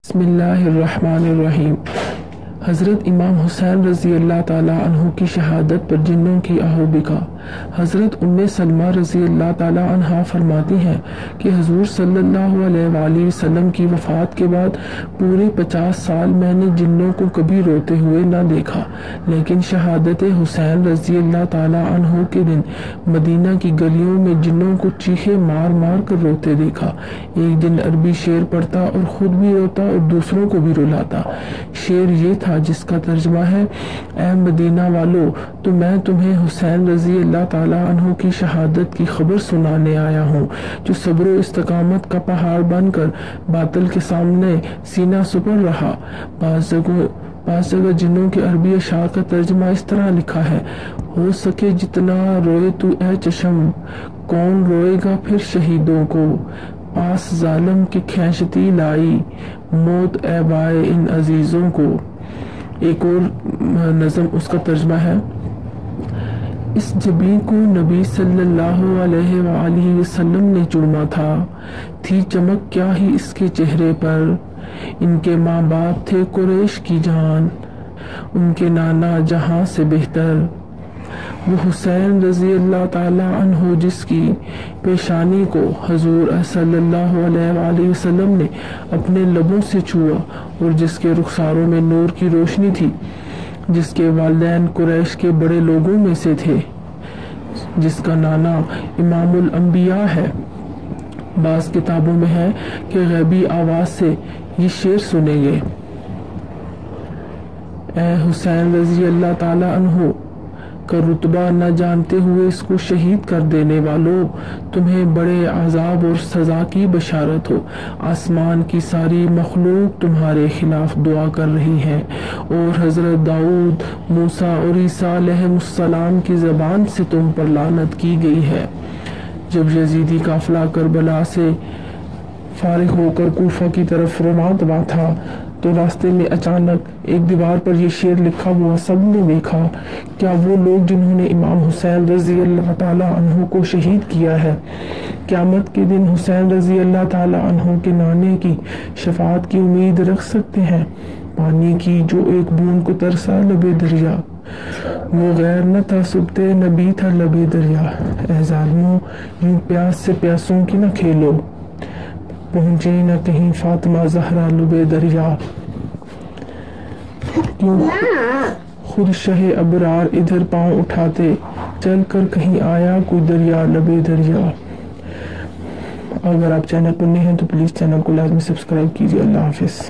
بسم اللہ الرحمن الرحیم۔ حضرت امام حسین رضی اللہ تعالیٰ عنہ کی شہادت پر جنوں کی آہو بکا۔ حضرت ام سلمہ رضی اللہ تعالیٰ عنہا فرماتی ہیں کہ حضور صلی اللہ علیہ وآلہ وسلم کی وفات کے بعد پورے 50 سال میں نے جنوں کو کبھی روتے ہوئے نہ دیکھا، لیکن شہادت حسین رضی اللہ تعالیٰ عنہ کے دن مدینہ کی گلیوں میں جنوں کو چیخے مار مار کر روتے دیکھا۔ ایک دن عربی شعر پڑھتا اور خود بھی روتا اور دوسروں کو بھی رلاتا۔ شعر یہ تھا جس کا ترجمہ ہے: اے مدینہ والو، تو میں تمہیں حسین رضی اللہ تعالیٰ عنہ کی شہادت کی خبر سنانے آیا ہوں، جو صبر و استقامت کا پہاڑ بن کر باطل کے سامنے سینہ سپر رہا۔ بعض جگہ جنوں کے عربی اشعار کا ترجمہ اس طرح لکھا ہے: ہو سکے جتنا روئے تو اے چشم، کون روئے گا پھر شہیدوں کو، پاس ظالم کی کھینچتی لائی، موت اے بائے ان عزیزوں کو۔ ایک اور نظم اس کا ترجمہ ہے: اس جبیں کو نبی صلی اللہ علیہ وآلہ وسلم نے چوما تھا، تھی چمک کیا ہی اس کے چہرے پر، ان کے ماں باپ تھے قریش کی جان، ان کے نانا جہاں سے بہتر۔ وہ حسین رضی اللہ تعالیٰ عنہ جس کی پیشانی کو حضور صلی اللہ علیہ وآلہ وسلم نے اپنے لبوں سے چھوا اور جس کے رخساروں میں نور کی روشنی تھی، جس کے والدین قریش کے بڑے لوگوں میں سے تھے، جس کا نانا امام الانبیاء ہے۔ بعض کتابوں میں ہے کہ غیبی آواز سے یہ شعر سنے گے: اے حسین رضی اللہ تعالیٰ عنہ کا رتبہ نہ جانتے ہوئے اس کو شہید کر دینے والوں، تمہیں بڑے عذاب اور سزا کی بشارت ہو۔ آسمان کی ساری مخلوق تمہارے خلاف دعا کر رہی ہے اور حضرت داؤد، موسیٰ اور عیسیٰ علیہ السلام کی زبان سے تم پر لعنت کی گئی ہے۔ جب یزیدی قافلہ کربلا سے فارغ ہو کر کوفہ کی طرف رواں تھا تو راستے میں اچانک ایک دیوار پر یہ شعر لکھا ہوا سب نے دیکھا: کیا وہ لوگ جنہوں نے امام حسین رضی اللہ تعالیٰ عنہ کو شہید کیا ہے، قیامت کے دن حسین رضی اللہ تعالیٰ عنہ کے نانے کی شفاعت کی امید رکھ سکتے ہیں؟ پانی کی جو ایک بوند کو ترسا لبے دریا، وہ غیر نہ تھا سبتے نبی تھا لبے دریا۔ اے ظالموں، یوں پیاس سے پیاسوں کی نہ کھیلو، پہنچے نہ کہیں فاطمہ زہرا لبے دریا۔ کیوں خود شہ ابرار ادھر پاؤں اٹھاتے، چل کر کہیں آیا کوئی دریا لبے دریا۔ اگر آپ چینل پر نئے ہیں تو پلیز چینل کو لازمی سبسکرائب کیجیے۔ اللہ حافظ۔